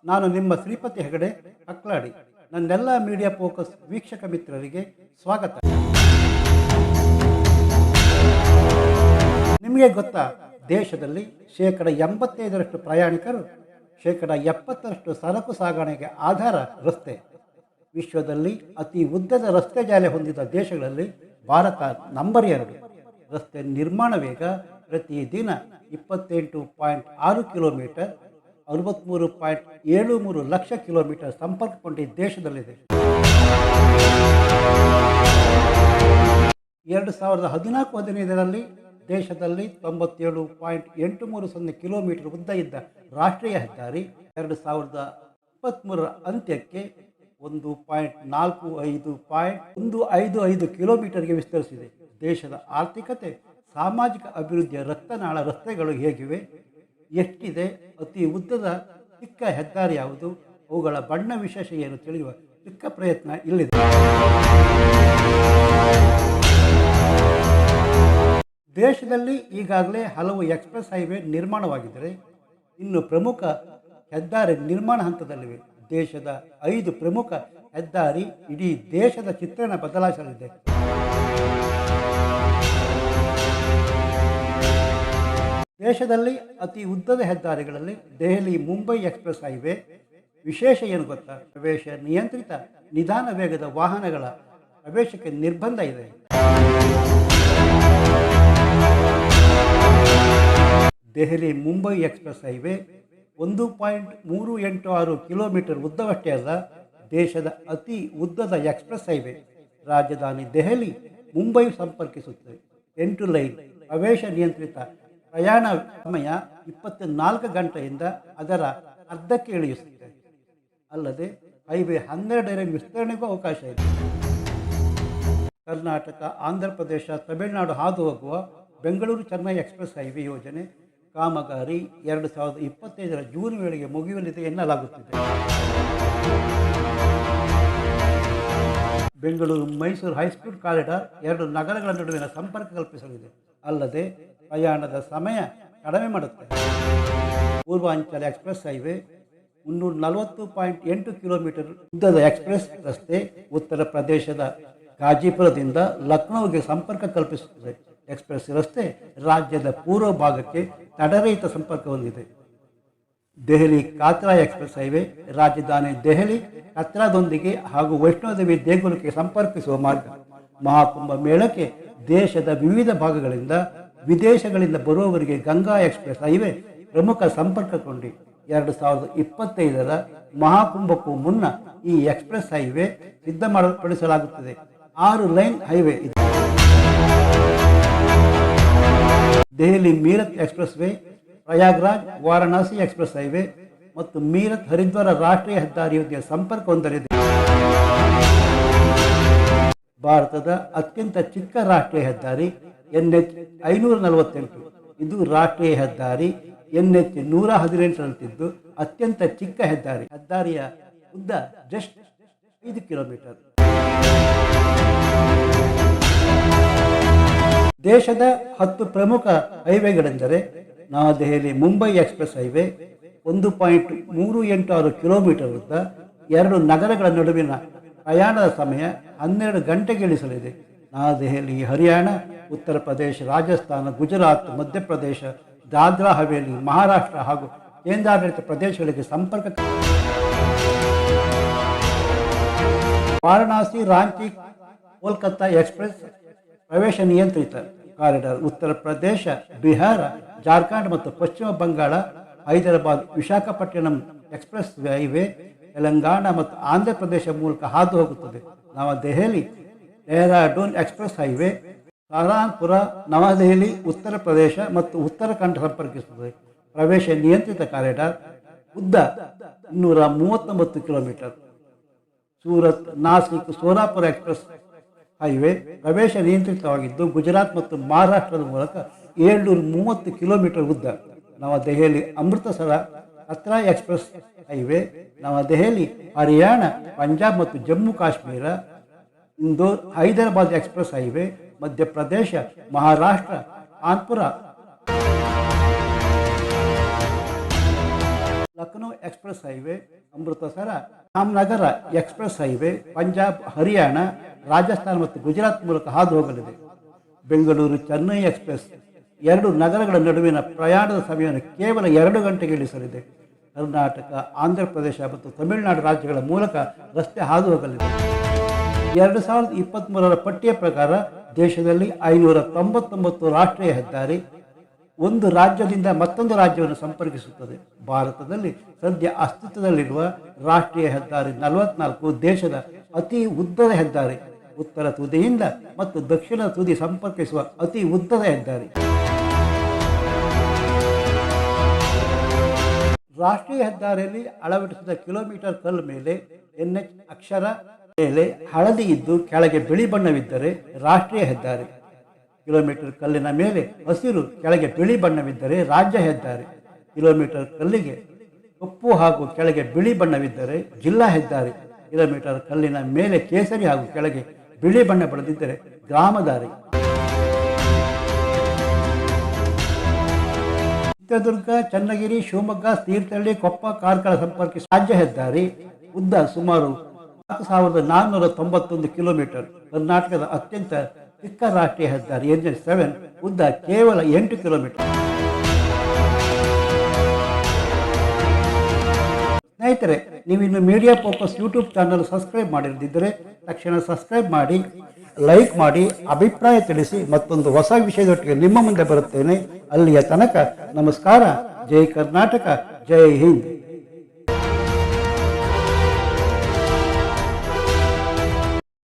ನಾನು ನಿಮ್ಮ ಶ್ರೀಪತಿ ಹೆಗಡೆ ಅಕ್ಲಾಡಿ. ನನ್ನೆಲ್ಲ ಮೀಡಿಯಾ ಫೋಕಸ್ ವೀಕ್ಷಕ ಮಿತ್ರರಿಗೆ ಸ್ವಾಗತ. ನಿಮಗೆ ಗೊತ್ತಾ, ದೇಶದಲ್ಲಿ 85% ಪ್ರಯಾಣಿಕರು, 70% ಸರಕು ಸಾಗಣೆಗೆ ಆಧಾರ ರಸ್ತೆ. ವಿಶ್ವದಲ್ಲಿ ಅತಿ ಉದ್ದದ ರಸ್ತೆ ಜಾಲ ಹೊಂದಿದ ದೇಶಗಳಲ್ಲಿ ಭಾರತ ನಂಬರ್ 2. ರಸ್ತೆ ನಿರ್ಮಾಣ ವೇಗ ಪ್ರತಿದಿನ 28.6 ಕಿಲೋಮೀಟರ್, 63.73 ಲಕ್ಷ ಕಿಲೋಮೀಟರ್ ಸಂಪರ್ಕಗೊಂಡಿದ್ದ ದೇಶದಲ್ಲಿದೆ. 2014-15ರಲ್ಲಿ ದೇಶದಲ್ಲಿ 97.830 ಕಿಲೋಮೀಟರ್ ಉದ್ದ ಇದ್ದ ರಾಷ್ಟ್ರೀಯ ಹೆದ್ದಾರಿ 2023ರ ಅಂತ್ಯಕ್ಕೆ 1.45 ಕಿಲೋಮೀಟರ್ಗೆ ವಿಸ್ತರಿಸಿದೆ. ದೇಶದ ಆರ್ಥಿಕತೆ, ಸಾಮಾಜಿಕ ಅಭಿವೃದ್ಧಿಯ ರಕ್ತನಾಳ ರಸ್ತೆಗಳು ಹೇಗಿವೆ, ಎಷ್ಟಿದೆ, ಅತಿ ಉದ್ದದ ಚಿಕ್ಕ ಹೆದ್ದಾರಿ ಯಾವುದು, ಅವುಗಳ ಬಣ್ಣ ವಿಶೇಷ ಏನು ತಿಳಿಯುವ ಚಿಕ್ಕ ಪ್ರಯತ್ನ ಇಲ್ಲಿದೆ. ದೇಶದಲ್ಲಿ ಈಗಾಗಲೇ ಹಲವು ಎಕ್ಸ್ಪ್ರೆಸ್ ಹೈವೇ ನಿರ್ಮಾಣವಾಗಿದ್ದರೆ ಇನ್ನು ಪ್ರಮುಖ ಹೆದ್ದಾರಿ ನಿರ್ಮಾಣ ಹಂತದಲ್ಲಿವೆ. ದೇಶದ 5 ಪ್ರಮುಖ ಹೆದ್ದಾರಿ ಇಡೀ ದೇಶದ ಚಿತ್ರಣ ಬದಲಾಯಿಸಲಿದೆ. ದೇಶದಲ್ಲಿ ಅತಿ ಉದ್ದದ ಹೆದ್ದಾರಿಗಳಲ್ಲಿ ದೆಹಲಿ ಮುಂಬೈ ಎಕ್ಸ್ಪ್ರೆಸ್ ಹೈವೇ. ವಿಶೇಷ ಏನು ಗೊತ್ತಾ? ಪ್ರವೇಶ ನಿಯಂತ್ರಿತ ನಿಧಾನ ವೇಗದ ವಾಹನಗಳ ಪ್ರವೇಶಕ್ಕೆ ನಿರ್ಬಂಧ ಇದೆ. Delhi Mumbai express highway 1.386 kilometre ಉದ್ದವಷ್ಟೇ ಅಲ್ಲ, ದೇಶದ ಅತಿ ಉದ್ದದ ಎಕ್ಸ್ಪ್ರೆಸ್ ಹೈವೇ. ರಾಜಧಾನಿ ದೆಹಲಿ ಮುಂಬೈ ಸಂಪರ್ಕಿಸುತ್ತದೆ. 8 ಲೈನ್, ಪ್ರವೇಶ ನಿಯಂತ್ರಿತ, ಪ್ರಯಾಣ ಸಮಯ 24 ಗಂಟೆಯಿಂದ ಅದರ ಅರ್ಧಕ್ಕೆ ಇಳಿಸುತ್ತದೆ. ಅಲ್ಲದೆ ಹೈವೇ 12 ಲೈನ್ ವಿಸ್ತರಣೆಗೂ ಅವಕಾಶ ಇದೆ. ಕರ್ನಾಟಕ, ಆಂಧ್ರ ಪ್ರದೇಶ, ತಮಿಳುನಾಡು ಹಾದು ಹೋಗುವ ಬೆಂಗಳೂರು ಚೆನ್ನೈ ಎಕ್ಸ್ಪ್ರೆಸ್ ಹೈವೇ ಯೋಜನೆ ಕಾಮಗಾರಿ 2025ರ ಜೂನ್ ವೇಳೆಗೆ ಮುಗಿಯಲಿದೆ ಎನ್ನಲಾಗುತ್ತಿದೆ. ಬೆಂಗಳೂರು ಮೈಸೂರು ಹೈಸ್ಪೀಡ್ ಕಾರಿಡಾರ್ 2 ನಗರಗಳ ನಡುವಿನ ಸಂಪರ್ಕ ಕಲ್ಪಿಸಲಿದೆ. ಅಲ್ಲದೆ ಪ್ರಯಾಣದ ಸಮಯ ಕಡಿಮೆ ಮಾಡುತ್ತದೆ. ಪೂರ್ವಾಂಚಲ ಎಕ್ಸ್ಪ್ರೆಸ್ ಹೈವೇ 340.8 ಕಿಲೋಮೀಟರ್ ಉದ್ದದ ಎಕ್ಸ್ಪ್ರೆಸ್ ರಸ್ತೆ ಉತ್ತರ ಪ್ರದೇಶದ ಗಾಜಿಪುರದಿಂದ ಲಕ್ನೋಗೆ ಸಂಪರ್ಕ ಕಲ್ಪಿಸುತ್ತದೆ. ಎಕ್ಸ್ಪ್ರೆಸ್ ರಸ್ತೆ ರಾಜ್ಯದ ಪೂರ್ವ ಭಾಗಕ್ಕೆ ತಡೆರಹಿತ ಸಂಪರ್ಕ ಹೊಂದಿದೆ. ದೆಹಲಿ ಕಾತ್ರಾ ಎಕ್ಸ್ಪ್ರೆಸ್ ಹೈವೇ ರಾಜಧಾನಿ ದೆಹಲಿ ಕತ್ರಾದೊಂದಿಗೆ ಹಾಗೂ ವೈಷ್ಣೋದೇವಿ ದೇಗುಲಕ್ಕೆ ಸಂಪರ್ಕಿಸುವ ಮಾರ್ಗ. ಮಹಾಕುಂಭ ಮೇಳಕ್ಕೆ ದೇಶದ ವಿವಿಧ ಭಾಗಗಳಿಂದ, ವಿದೇಶಗಳಿಂದ ಬರುವವರಿಗೆ ಗಂಗಾ ಎಕ್ಸ್ಪ್ರೆಸ್ ಹೈವೇ ಪ್ರಮುಖ ಸಂಪರ್ಕ ಕೊಂಡಿ. 2025ರ ಮಹಾಕುಂಭಕ್ಕೂ ಮುನ್ನ ಈ ಎಕ್ಸ್ಪ್ರೆಸ್ ಹೈವೇ ಸಿದ್ಧಪಡಿಸಲಾಗುತ್ತದೆ. 6 ಲೈನ್ ಹೈವೇ ಇದೆ. Delhi Meerut express way, Prayagraj Varanasi express highway ಮತ್ತು ಮೀರತ್ ಹರಿದ್ವಾರ ರಾಷ್ಟ್ರೀಯ ಹೆದ್ದಾರಿಯೊಂದಿಗೆ ಸಂಪರ್ಕ ಹೊಂದಲಿದೆ. ಭಾರತದ ಅತ್ಯಂತ ಚಿಕ್ಕ ರಾಷ್ಟ್ರೀಯ ಹೆದ್ದಾರಿ NH 548. ಇದು ರಾಷ್ಟ್ರೀಯ ಹೆದ್ದಾರಿ NH 118 ಅತ್ಯಂತ ಚಿಕ್ಕ ಹೆದ್ದಾರಿ. ಹೆದ್ದಾರಿಯ ಉದ್ದ ಜಸ್ಟ್ 5 ಕಿಲೋಮೀಟರ್. ದೇಶದ 10 ಪ್ರಮುಖ ಹೈವೇಗಳೆಂದರೆ ನವದೆಹಲಿ ಮುಂಬೈ ಎಕ್ಸ್ಪ್ರೆಸ್ ಹೈವೇ 1.386 ಕಿಲೋಮೀಟರ್ ಉದ್ದ, 2 ನಗರಗಳ ನಡುವಿನ ಪ್ರಯಾಣದ ಸಮಯ 12 ಗಂಟೆಗೆ ಇಳಿಸಲಿದೆ. ನವದೆಹಲಿ ಹರಿಯಾಣ, ಉತ್ತರ ಪ್ರದೇಶ, ರಾಜಸ್ಥಾನ, ಗುಜರಾತ್, ಮಧ್ಯಪ್ರದೇಶ, ದಾದ್ರಾ ಹವೇಲಿ, ಮಹಾರಾಷ್ಟ್ರ ಹಾಗೂ ಕೇಂದ್ರಾಡಳಿತ ಪ್ರದೇಶಗಳಿಗೆ ಸಂಪರ್ಕ. ವಾರಣಾಸಿ ರಾಂಚಿ ಕೋಲ್ಕತ್ತಾ ಎಕ್ಸ್ಪ್ರೆಸ್ ಪ್ರವೇಶ ನಿಯಂತ್ರಿತ ಕಾರಿಡಾರ್. ಉತ್ತರ ಪ್ರದೇಶ, ಬಿಹಾರ, ಜಾರ್ಖಂಡ್ ಮತ್ತು ಪಶ್ಚಿಮ ಬಂಗಾಳ, ಹೈದರಾಬಾದ್ ವಿಶಾಖಪಟ್ಟಣಂ ಎಕ್ಸ್ಪ್ರೆಸ್ ಹೈವೇ ತೆಲಂಗಾಣ ಮತ್ತು ಆಂಧ್ರ ಪ್ರದೇಶ ಮೂಲಕ ಹಾದು ಹೋಗುತ್ತದೆ. ನವದೆಹಲಿ ಡೆಹ್ರಾಡೂನ್ ಎಕ್ಸ್ಪ್ರೆಸ್ ಹೈವೇ ಸಹಾರನ್ಪುರ, ನವದೆಹಲಿ, ಉತ್ತರ ಪ್ರದೇಶ ಮತ್ತು ಉತ್ತರಾಖಂಡ ಸಂಪರ್ಕಿಸುತ್ತದೆ. ಪ್ರವೇಶ ನಿಯಂತ್ರಿತ ಕಾರಿಡಾರ್. ಉದ್ದ 239 kilometre. Surat, Nashik, Solapur express highway ಪ್ರವೇಶ ನಿಯಂತ್ರಿತವಾಗಿದ್ದು ಗುಜರಾತ್ ಮತ್ತು ಮಹಾರಾಷ್ಟ್ರದ ಮೂಲಕ 730 ಕಿಲೋಮೀಟರ್ ಉದ್ದ. ನವದೆಹಲಿ ಅಮೃತಸರ ಕತ್ರಾ ಎಕ್ಸ್ಪ್ರೆಸ್ ಹೈವೇ ನವದೆಹಲಿ, ಹರಿಯಾಣ, ಪಂಜಾಬ್ ಮತ್ತು Jammu Kashmir. Indore Hyderabad express highway Madhya Pradesh, Maharashtra, Kanpur, Lucknow express highway, Amritsar Jamnagar express highway Punjab, Haryana, Rajasthan ಮತ್ತು ಗುಜರಾತ್ ಮೂಲಕ ಹಾದು ಹೋಗಲಿದೆ. ಬೆಂಗಳೂರು ಚೆನ್ನೈ ಎಕ್ಸ್ಪ್ರೆಸ್ 2 ನಗರಗಳ ನಡುವಿನ ಪ್ರಯಾಣದ ಸಮಯವನ್ನು ಕೇವಲ 2 ಗಂಟೆಗೆ ಇಳಿಸಲಿದೆ. ಕರ್ನಾಟಕ, ಆಂಧ್ರ ಪ್ರದೇಶ ಮತ್ತು ತಮಿಳುನಾಡು ರಾಜ್ಯಗಳ ಮೂಲಕ ರಸ್ತೆ ಹಾದು ಹೋಗಲಿದೆ. 2023ರ ಪಟ್ಟಿಯ ಪ್ರಕಾರ ದೇಶದಲ್ಲಿ 599 ರಾಷ್ಟ್ರೀಯ ಹೆದ್ದಾರಿ ಒಂದು ರಾಜ್ಯದಿಂದ ಮತ್ತೊಂದು ರಾಜ್ಯವನ್ನು ಸಂಪರ್ಕಿಸುತ್ತದೆ. ಭಾರತದಲ್ಲಿ ಸದ್ಯ ಅಸ್ತಿತ್ವದಲ್ಲಿರುವ ರಾಷ್ಟ್ರೀಯ ಹೆದ್ದಾರಿ 44 ದೇಶದ ಅತಿ ಉದ್ದದ ಹೆದ್ದಾರಿ. ಉತ್ತರ ತುದಿಯಿಂದ ಮತ್ತು ದಕ್ಷಿಣ ತುದಿ ಸಂಪರ್ಕಿಸುವ ಅತಿ ಉದ್ದದ ಹೆದ್ದಾರಿ. ರಾಷ್ಟ್ರೀಯ ಹೆದ್ದಾರಿಯಲ್ಲಿ ಅಳವಡಿಸಿದ ಕಿಲೋಮೀಟರ್ ಕಲ್ಲು ಮೇಲೆ NH ಅಕ್ಷರ ಮೇಲೆ ಹಳದಿ ಇದ್ದು ಕೆಳಗೆ ಬಿಳಿ ಬಣ್ಣವಿದ್ದರೆ ರಾಷ್ಟ್ರೀಯ ಹೆದ್ದಾರಿ. ಕಿಲೋಮೀಟರ್ ಕಲ್ಲಿನ ಮೇಲೆ ಹಸಿರು ಕೆಳಗೆ ಬಿಳಿ ಬಣ್ಣವಿದ್ದರೆ ರಾಜ್ಯ ಹೆದ್ದಾರಿ. ಕಿಲೋಮೀಟರ್ ಕಲ್ಲಿಗೆ ಕಪ್ಪು ಹಾಗೂ ಕೆಳಗೆ ಬಿಳಿ ಬಣ್ಣವಿದ್ದರೆ ಜಿಲ್ಲಾ ಹೆದ್ದಾರಿ. ಕಿಲೋಮೀಟರ್ ಕಲ್ಲಿನ ಮೇಲೆ ಕೇಸರಿ ಹಾಗೂ ಕೆಳಗೆ ಬಿಳಿ ಬಣ್ಣ ಬಳೆದಿದ್ದರೆ ಗ್ರಾಮದಾರಿ. ಚಿತ್ರದುರ್ಗ, ಚನ್ನಗಿರಿ, ಶಿವಮೊಗ್ಗ, ತೀರ್ಥಹಳ್ಳಿ, ಕೊಪ್ಪ, ಕಾರ್ಕಳ ಸಂಪರ್ಕಿಸುವ ರಾಜ್ಯ ಹೆದ್ದಾರಿ. ಉದ್ದ ಸುಮಾರು 4491 ಕಿಲೋಮೀಟರ್. ಕರ್ನಾಟಕದ ಅತ್ಯಂತ ಚಿಕ್ಕ ರಾಷ್ಟ್ರೀಯ ಹೆದ್ದಾರಿ NH7 ಉದ್ದ ಕೇವಲ 8 ಕಿಲೋಮೀಟರ್. ಸ್ನೇಹಿತರೆ, ನೀವಿನ್ನು media focus YouTube channel subscribe ಮಾಡಿರದಿದ್ದರೆ ತಕ್ಷಣ ಸಬ್ಸ್ಕ್ರೈಬ್ ಮಾಡಿ, ಲೈಕ್ ಮಾಡಿ, ಅಭಿಪ್ರಾಯ ತಿಳಿಸಿ. ಮತ್ತೊಂದು ಹೊಸ ವಿಷಯದೊಟ್ಟಿಗೆ ನಿಮ್ಮ ಮುಂದೆ ಬರುತ್ತೇನೆ. ಅಲ್ಲಿಯ ತನಕ ನಮಸ್ಕಾರ. ಜೈ ಕರ್ನಾಟಕ, ಜೈ ಹಿಂದ್.